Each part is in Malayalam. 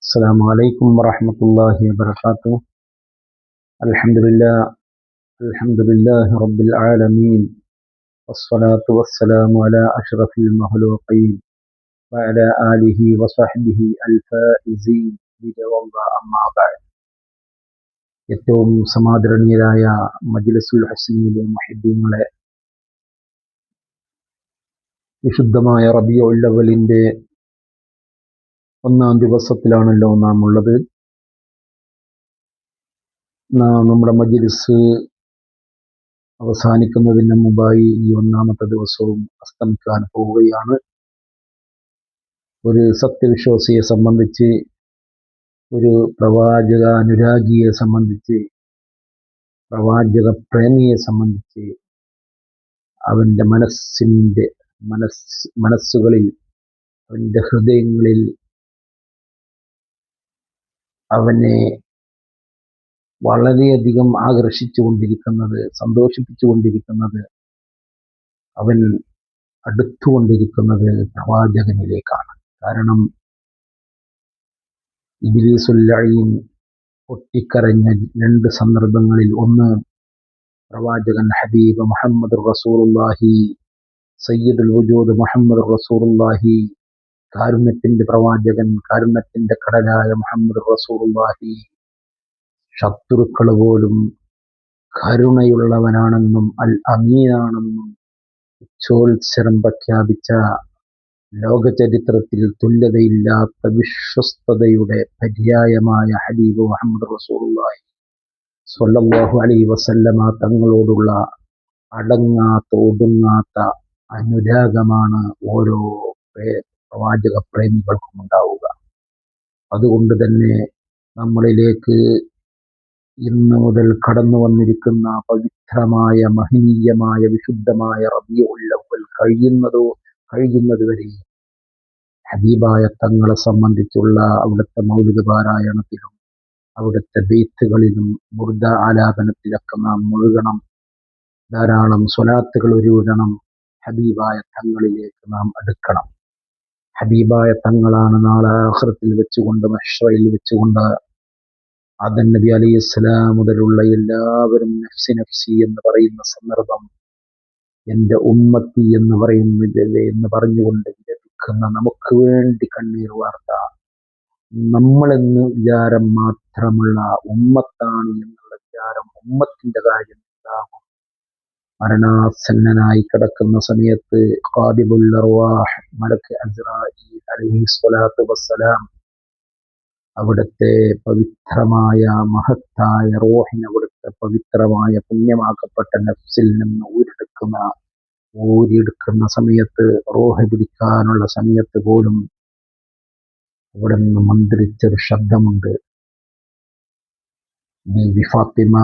السلام عليكم ورحمة الله وبركاته. الحمد لله الحمد لله رب العالمين، والصلاة والسلام على أشرف المخلوقين وعلى آله وصحبه الفائزين برضا الله. أما بعد. ഏറ്റവും സമാദരണീയരായ മജ്ലിസുൽ ഹസ്നിയിലെ മുഹിബ്ബീങ്ങളെ, വിശുദ്ധമായ റബീഉൽ അവ്വലിന്റെ ഒന്നാം ദിവസത്തിലാണല്ലോ നാം ഉള്ളത്. നമ്മുടെ മജ്ലിസ് അവസാനിക്കുന്നതിന് മുമ്പായി ഈ ഒന്നാമത്തെ ദിവസവും അസ്തമിക്കാൻ പോവുകയാണ്. ഒരു സത്യവിശ്വാസിയെ സംബന്ധിച്ച്, ഒരു പ്രവാചക അനുരാഗിയെ സംബന്ധിച്ച്, പ്രവാചക പ്രേമിയെ സംബന്ധിച്ച് അവൻ്റെ മനസ്സുകളിൽ, അവൻ്റെ ഹൃദയങ്ങളിൽ അവനെ വളരെയധികം ആകർഷിച്ചുകൊണ്ടിരിക്കുന്നത്, സന്തോഷിപ്പിച്ചുകൊണ്ടിരിക്കുന്നത്, അവൻ അടുത്തുകൊണ്ടിരിക്കുന്നത് പ്രവാചകനിലേക്കാണ്. കാരണം ഇബ്ലീസുൽ ലഈൻ പൊട്ടിക്കരഞ്ഞ രണ്ട് സന്ദർഭങ്ങളിൽ, ഒന്ന് പ്രവാചകൻ ഹബീബ് മുഹമ്മദ് റസൂലുള്ളാഹി സയ്യിദുൽ വജൂദ് മുഹമ്മദ് റസൂലുള്ളാഹി, കാരുണ്യത്തിന്റെ പ്രവാചകൻ, കാരുണ്യത്തിന്റെ കടലായ മുഹമ്മദ് റസൂലുള്ളാഹി ശത്രുക്കൾ പോലും കരുണയുള്ളവനാണെന്നും അൽ അമീനാണെന്നും ഉച്ചോത്സരം പ്രഖ്യാപിച്ച, ലോക ചരിത്രത്തിൽ തുല്യതയില്ലാത്ത വിശ്വസ്തതയുടെ പര്യായമായ ഹബീബ് മുഹമ്മദ് റസൂലുള്ളാഹി സ്വല്ലല്ലാഹു അലൈഹി വസല്ലമ തങ്ങളോടുള്ള അടങ്ങാത്ത ഒടുങ്ങാത്ത അനുരാഗമാണ് ഓരോ പ്രവാചക പ്രേമികൾക്കും ഉണ്ടാവുക. അതുകൊണ്ട് തന്നെ നമ്മളിലേക്ക് ഇന്ന് മുതൽ കടന്നു വന്നിരിക്കുന്ന പവിത്രമായ, മഹനീയമായ, വിശുദ്ധമായ റബീഉൽ അവ്വൽ കഴിയുന്നതുവരെ ഹബീബായ തങ്ങളെ സംബന്ധിച്ചുള്ള അവിടുത്തെ മൗലിദ് പാരായണത്തിലും അവിടുത്തെ ബെയ്ത്തുകളിലും ബുർദ ആലാപനത്തിലൊക്കെ നാം മുഴുകണം. ധാരാളം സ്വലാത്തുകൾ ഉരുവിടണം. ഹബീബായ തങ്ങളിലേക്ക് നാം അടുക്കണം. ഹബീബായ തങ്ങളാണ് നാളെ ആഖിറത്തിൽ വെച്ചുകൊണ്ട്, മഹ്ശറിൽ വെച്ചുകൊണ്ട് ആദം നബി അലൈഹിസ്സലാം മുതലുള്ള എല്ലാവരും നഫ്സി നഫ്സി എന്ന് പറയുന്ന സന്ദർഭം, എൻ്റെ ഉമ്മത്തി എന്ന് പറഞ്ഞുകൊണ്ട് വിലപിക്കുന്ന, നമുക്ക് വേണ്ടി കണ്ണീർ വാർത്ത, നമ്മളെന്ന് വിചാരം മാത്രമുള്ള ഉമ്മത്താണ് എന്നുള്ള വിചാരം, ഉമ്മത്തിന്റെ കാര്യം ഉണ്ടാകും. മരണാസന്നനായി കിടക്കുന്ന സമയത്ത് ഖാദിബുൽ അർവാഹ് മലക്ക് അസ്റാഈൽ അലൈഹിസ്സലാത്തു വസ്സലാം അവിടുത്തെ പവിത്രമായ മഹത്തായ റൂഹിനെ, അവിടുത്തെ പവിത്രമായ പുണ്യമാക്കപ്പെട്ട നഫ്സിൽ നിന്ന് ഊരിയെടുക്കുന്ന സമയത്ത്, റൂഹ് പിടിക്കാനുള്ള സമയത്ത് പോലും അവിടെ നിന്ന് മന്ത്രിച്ചൊരു ശബ്ദമുണ്ട്. ബീവി ഫാത്തിമ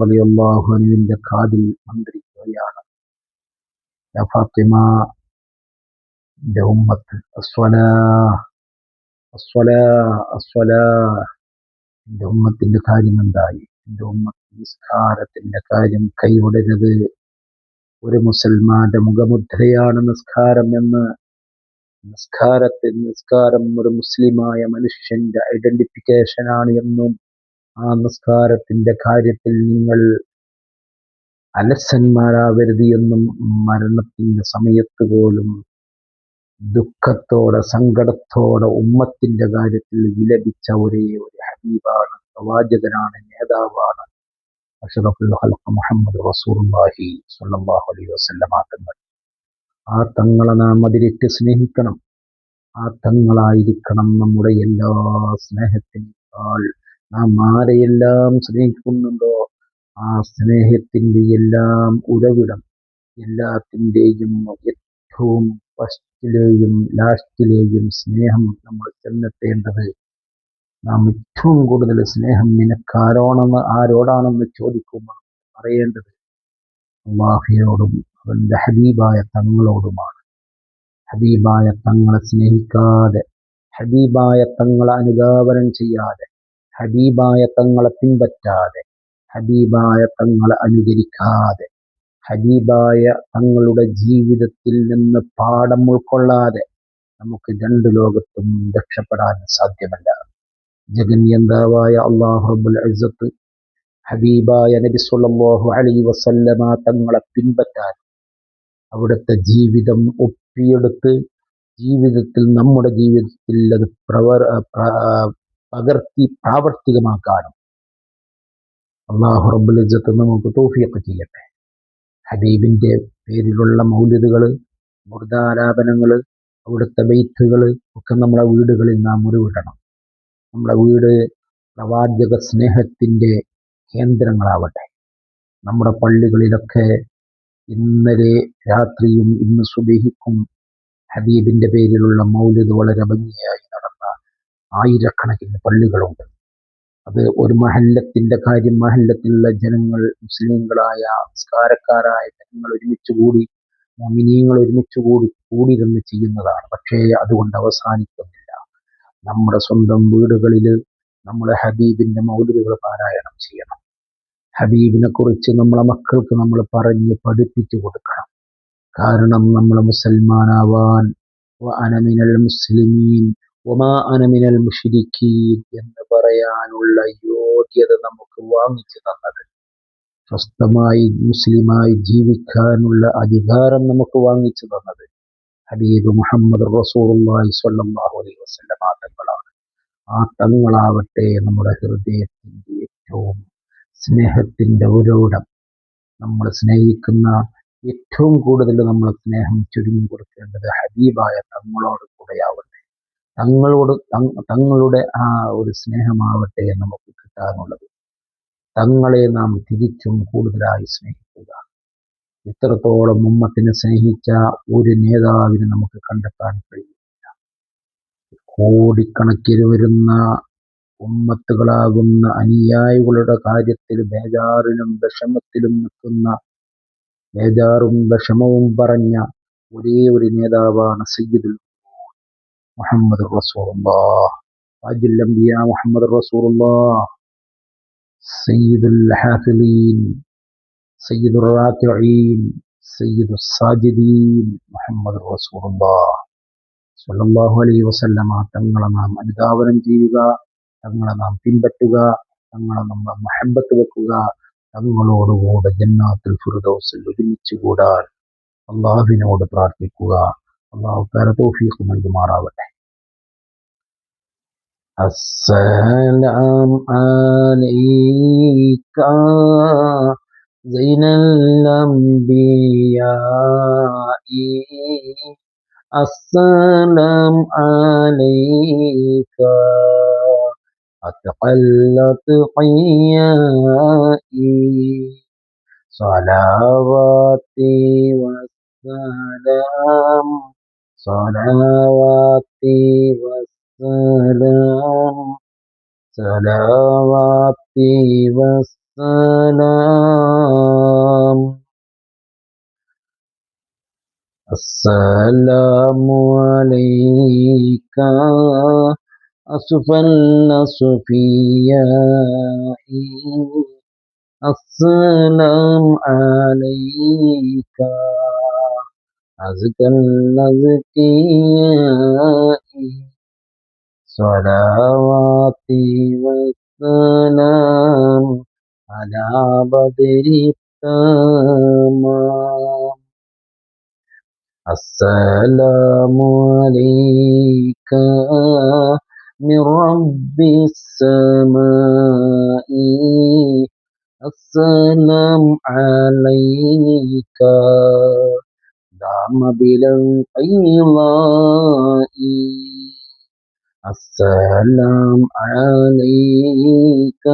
റളിയല്ലാഹു അൻഹയുടെ കാതിൽ മന്ത്രിക്കുകയാണ്, യാ ഫാത്തിമ, എൻ്റെ ഉമ്മത്ത്, എൻ്റെ ഉമ്മത്തിന്റെ കാര്യം എന്തായി? എൻ്റെ ഉമ്മത്ത് നിസ്കാരത്തിന്റെ കാര്യം കൈവിടരുത്. ഒരു മുസൽമാന്റെ മുഖമുദ്രയാണ് നിസ്കാരം എന്ന്. നിസ്കാരം ഒരു മുസ്ലിമായ മനുഷ്യന്റെ ഐഡന്റിഫിക്കേഷനാണ് എന്നും, ആ നിസ്കാരത്തിന്റെ കാര്യത്തിൽ നിങ്ങൾ അലസന്മാരാവരുത് എന്നും മരണത്തിന്റെ സമയത്ത് പോലും ദുഃഖത്തോടെ, സങ്കടത്തോടെ ഉമ്മത്തിന്റെ കാര്യത്തിൽ വിലപിച്ച ഒരേ ഒരു ഹബീബാണ്, പ്രവാചകനാണ്, നേതാവാണ് അഷ്റഫുൽ ഖൽഖ് മുഹമ്മദ് റസൂലുള്ളാഹി സ്വല്ലല്ലാഹു അലൈഹി വസല്ലമ തങ്ങൾ. ആ തങ്ങളെ നാം അതിരിട്ട് സ്നേഹിക്കണം. ആ തങ്ങളായിരിക്കണം നമ്മുടെ എല്ലാ സ്നേഹത്തിനേക്കാൾ. നാം ആരെയെല്ലാം സ്നേഹിക്കുന്നുണ്ടോ, ആ സ്നേഹത്തിന്റെ എല്ലാം ഉറവിടം, എല്ലാത്തിൻ്റെയും ഏറ്റവും ഫസ്റ്റിലെയും ലാസ്റ്റിലെയും സ്നേഹം നമ്മൾ ചെന്നെത്തേണ്ടത്, നാം ഏറ്റവും കൂടുതൽ സ്നേഹം ആരോടാണെന്ന് ചോദിക്കുമ്പോൾ പറയേണ്ടത് അല്ലാഹുവോടും അവന്റെ ഹബീബായ തങ്ങളോടുമാണ്. ഹബീബായ തങ്ങളെ സ്നേഹിക്കാതെ, ഹബീബായ തങ്ങളെ അനുധാവനം ചെയ്യാതെ, ഹബീബായ തങ്ങളെ പിൻപറ്റാതെ, ഹബീബായ തങ്ങളെ അനുകരിക്കാതെ, ഹബീബായ തങ്ങളുടെ ജീവിതത്തിൽ നിന്ന് പാഠം ഉൾക്കൊള്ളാതെ നമുക്ക് രണ്ട് ലോകത്തും രക്ഷപ്പെടാൻ സാധ്യമല്ല. ജഗന്യന്താവായ അല്ലാഹു റബ്ബുൽ ഇസ്സത്ത് ഹബീബായ നബി സല്ലല്ലാഹു അലൈഹി വസല്ലമ തങ്ങളെ പിൻപറ്റാൻ, അവിടുത്തെ ജീവിതം ഒപ്പിയെടുത്ത് ജീവിതത്തിൽ, നമ്മുടെ ജീവിതത്തിൽ അത് പകർത്തി പ്രാവർത്തികമാക്കാനും അല്ലാഹു റബ്ബുൽ ഇസ്സത്ത് നമുക്ക് തൗഫീഖ് ചെയ്യട്ടെ. ഹബീബിന്റെ പേരിലുള്ള മൗലിദുകൾ, മുർദാലാപനങ്ങൾ, അവിടുത്തെ ബൈത്തുകൾ ഒക്കെ നമ്മളെ വീടുകളിൽ നാം ഉരുവിടണം. നമ്മുടെ വീട് പ്രവാചക സ്നേഹത്തിന്റെ കേന്ദ്രങ്ങളാവട്ടെ. നമ്മുടെ പള്ളികളിലൊക്കെ ഇന്നലെ രാത്രിയും ഇന്ന് സുബഹിക്കും ഹബീബിന്റെ പേരിലുള്ള മൗലിദ് വളരെ ഭംഗിയായി നടന്ന ആയിരക്കണക്കിന് പള്ളികളുണ്ട്. അത് ഒരു മഹല്ലത്തിന്റെ കാര്യം, മഹല്ലത്തിലുള്ള ജനങ്ങൾ, മുസ്ലിങ്ങളായ സംസ്കാരക്കാരായ ജനങ്ങൾ ഒരുമിച്ചുകൂടി, മുഅ്മിനീങ്ങൾ കൂടിയിരുന്ന് ചെയ്യുന്നതാണ്. പക്ഷേ അതുകൊണ്ട് അവസാനിക്കുന്നില്ല. നമ്മുടെ സ്വന്തം വീടുകളിൽ നമ്മൾ ഹബീബിന്റെ മൗലിദുകൾ പാരായണം ചെയ്യണം. ഹബീബിനെ കുറിച്ച് നമ്മളെ മക്കൾക്ക് നമ്മൾ പറഞ്ഞ് പഠിപ്പിച്ചു കൊടുക്കണം. കാരണം നമ്മൾ മുസൽമാനാവാൻ വഅന മിനൽ മുസ്ലിമീൻ വമാ അന മിനൽ മുശ്രിക്കീൻ എന്ന് പറയാനുള്ള യോഗ്യത നമുക്ക് വാങ്ങിച്ചു തന്നത്, സ്വസ്ഥമായി മുസ്ലിമായി ജീവിക്കാനുള്ള അധികാരം നമുക്ക് വാങ്ങിച്ചു തന്നത് ഹബീബ് മുഹമ്മദ് റസൂലുള്ളാഹി സ്വല്ലല്ലാഹു അലൈഹി വസല്ലമ തങ്ങളാണ്. ആ തങ്ങളാവട്ടെ നമ്മുടെ ഹൃദയത്തിന്റെ ഏറ്റവും സ്നേഹത്തിന്റെ ഉറവിടം. നമ്മൾ സ്നേഹിക്കുന്ന, ഏറ്റവും കൂടുതൽ നമ്മൾ സ്നേഹം ചുരുങ്ങി കൊടുക്കേണ്ടത് ഹബീബായ തങ്ങളോട് കൂടെയാവട്ടെ. തങ്ങളുടെ ആ ഒരു സ്നേഹമാവട്ടെ നമുക്ക് കിട്ടാനുള്ളത്. തങ്ങളെ നാം തിരിച്ചും കൂടുതലായി സ്നേഹിക്കുക. ഇത്രത്തോളം ഉമ്മത്തിനെ സ്നേഹിച്ച ഒരു നേതാവിനെ നമുക്ക് കണ്ടെത്താൻ കഴിയില്ല. കോടിക്കണക്കിന് വരുന്ന ഉമ്മത്തുകളാകുന്ന അനുയായികളുടെ കാര്യത്തിൽ ബേജാറിലും വിഷമത്തിലും നിൽക്കുന്ന, ബേജാറും വിഷമവും പറഞ്ഞ ഒരേ ഒരു നേതാവാണ് സയ്യിദുൽ മുഹമ്മദ് റസൂലുള്ളാഹ്, താജുൽ അംബിയ മുഹമ്മദ് റസൂലുള്ളാഹ്, സയ്യിദുൽ ഹാഫിളീൻ, സയ്യിദുർ റാക്കിഈൻ, സയ്യിദുസ് സാജിദീൻ മുഹമ്മദ് റസൂലുള്ളാഹ് സ്വല്ലല്ലാഹു അലൈഹി വസല്ലമ തങ്ങളെ നാം അനുധാവനം ചെയ്യുക, തങ്ങളെ നാം പിൻപറ്റുക, തങ്ങളെ നമ്മൾ മഹബത്ത് വെക്കുക. തങ്ങളോടുകൂടെ ജന്നാത്തുൽ ഫിർദൗസിൽ ഒരുമിച്ച് കൂടാൻ അള്ളാഹുവിനോട് പ്രാർത്ഥിക്കുക. അള്ളാഹു തആല തൗഫീഖ് നൽകുമാറാവട്ടെ. അസ്സലാമു അലൈക സൈനൽ അംബിയാഇ, അസ്സലാമു അലൈക അത്ഖൽ ഖിയാഇ, സ്വലാവാതി വസ്സലാം, സ്വലാവാതി വസ്സലാം, സ്വലാവാതി വസ്സലാം. അസ്സലാമു അലൈക അസ്ഫൽ അസ്ഫിയാഇ, അസ്സലാമു അലൈക അസ്കൽ അസ്കിയാഇ, സ്വലാവാതി വസ്സലാം അലാ ബദരി തമാം. അസ്സലാമു അലൈക മിർ റബ്ബിസ് സമാഇ, അസ്സലാമു അലൈക ദാമ ബിലൽ ഖൈളാഇ, അസ്സലാമു അലൈക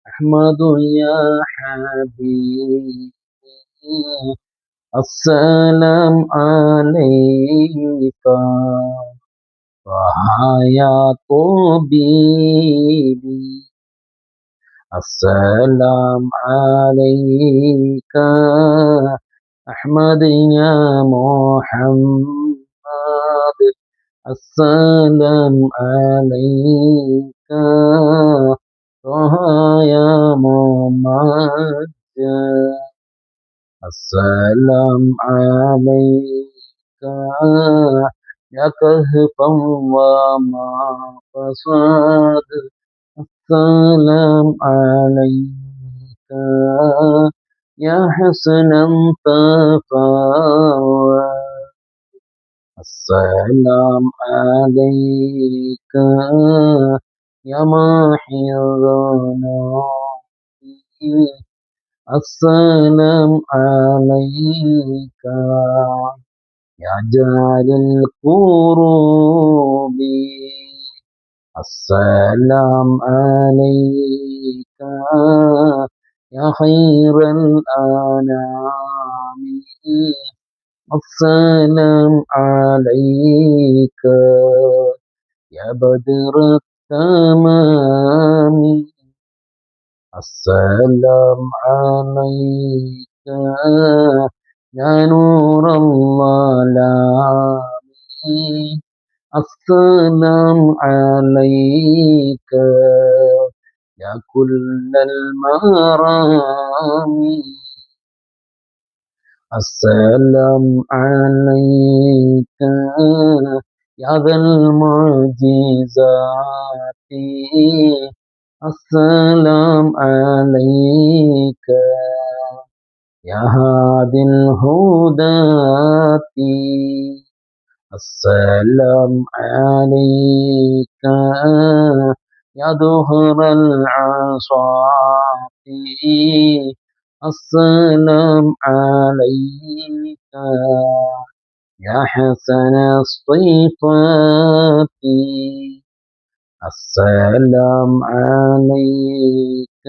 അഹ്മദു യാ ഹബീബി, അസ്സലാമു അലൈക ത്വഹ യാ തബീബി, അസ്സലാമു അലൈക അഹ്മദ് യാ മുഹമ്മദ്, അസ്സലാമു അലൈക ത്വഹ യാ മുഹമ്മദ്, അസ്സലാമു അലൈക يا كهفا وما فصاد السلام عليك يا حسنا تفاوى السلام عليك يا ماحي الظلام السلام عليك يا جار الكروب السلام عليك يا خير الأنام السلام عليك يا بدر التمام السلام عليك يا نور الظلام السلام عليك يا كل المرام السلام عليك يا ذا المعجزات السلام عليك يا هادي الهداة السلام عليك يا دهر العصاة السلام عليك يا حسن الصفات السلام عليك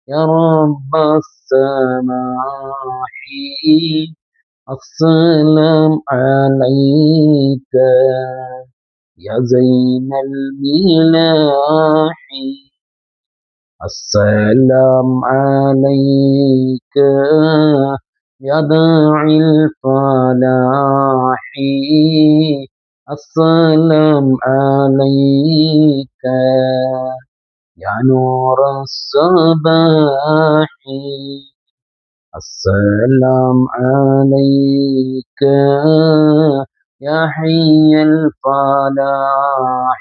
يا رب السماح السلام عليك يا زين الملاح السلام عليك يا داعي الفلاح السلام عليك يا نور الصباح السلام عليك يا حي الفلاح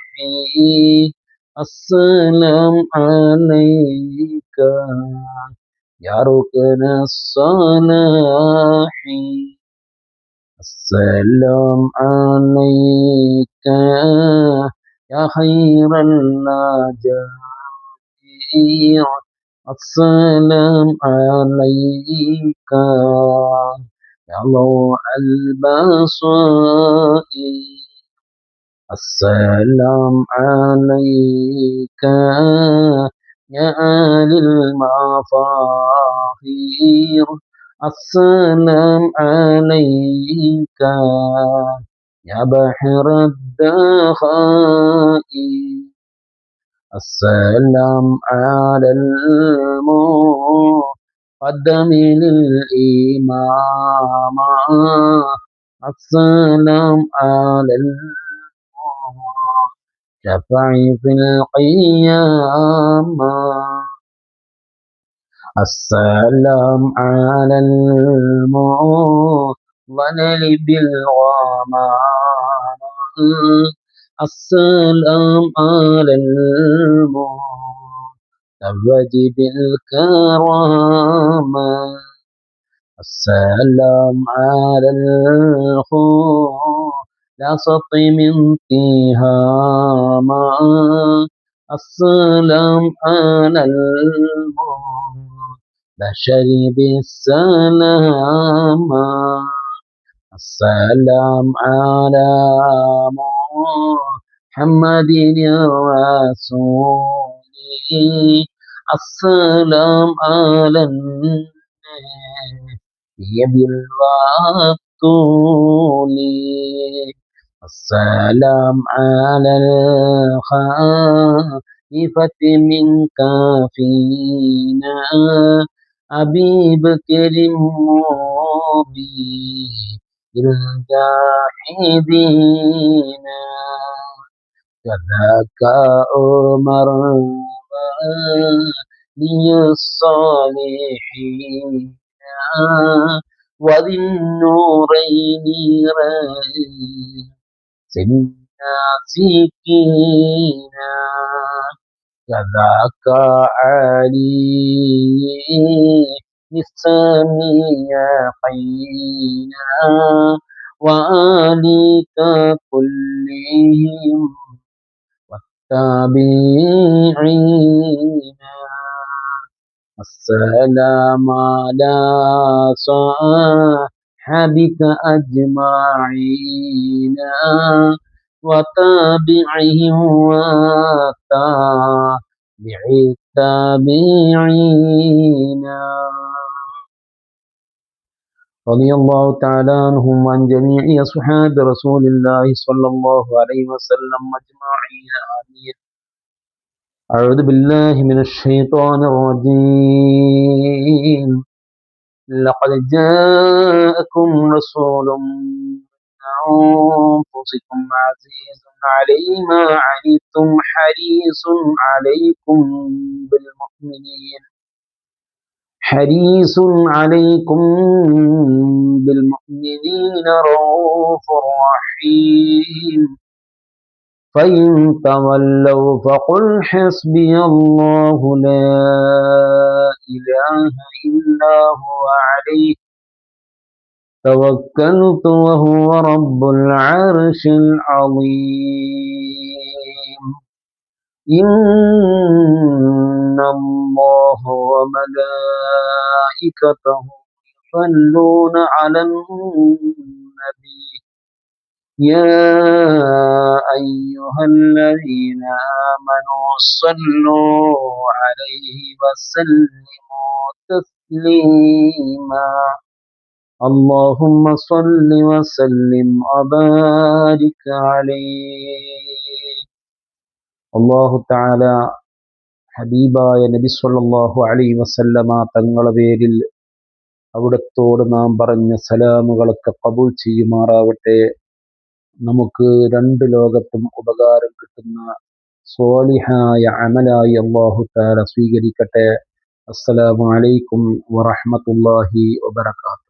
السلام عليك يا ركن الصلاح السلام عليك يا خير النجاة السلام عليك يا ضوء البصائر السلام عليك يا آل المفاخير السلام عليك يا بحر الدخائر السلام على المقدم للإمام السلام على الشفع في القيامة السلام على المضلل بالغمام السلام على المتوج بالكرامة السلام على الخلاصة من تهامة السلام على البشر بالسلام السلام على محمد الرسول السلام على النبي بالرسول السلام على الخليفة منك فينا أبي بكر مبين للجاحدين كذاك عمر ولي الصالحين وذي النورين رأس الناسكين كذاك علي للسميعين وآلك كلهم والتابعين السلام على صحابك أجمعين وتابعهم وتابع التابعين رضي الله تعالى عنهم وعن جميع أصحاب رسول الله صلى الله عليه وسلم أجمعين آمين. أعوذ بالله من الشيطان الرجيم. لقد جاءكم رسول من أنفسكم عزيز عليه ما عنتم حريص عليكم بالمؤمنين رؤوف رحيم. فإن تولوا فقل حسبي الله لا إله إلا هو عليه توكلت وهو رب العرش العظيم. إن الله وملائكته يصلون على النبي يا أيها الذين آمنوا صلوا عليه وسلموا تسليما. اللهم صل وسلم وبارك عليه. الله تعالى ഹബീബായ നബി സല്ലല്ലാഹു അലൈഹി വസല്ലമ തങ്ങളുടെ പേരിൽ അവിടത്തോട് നാം പറഞ്ഞ സലാമുകളൊക്കെ കബൂൽ ചെയ്യുമാറാവട്ടെ. നമുക്ക് രണ്ട് ലോകത്തും ഉപകാരം കിട്ടുന്ന സ്വാലിഹായ അമലായി അല്ലാഹു തആല സ്വീകരിക്കട്ടെ. അസ്സലാമു അലൈക്കും വറഹ്മത്തുള്ളാഹി വബറകാതുഹു.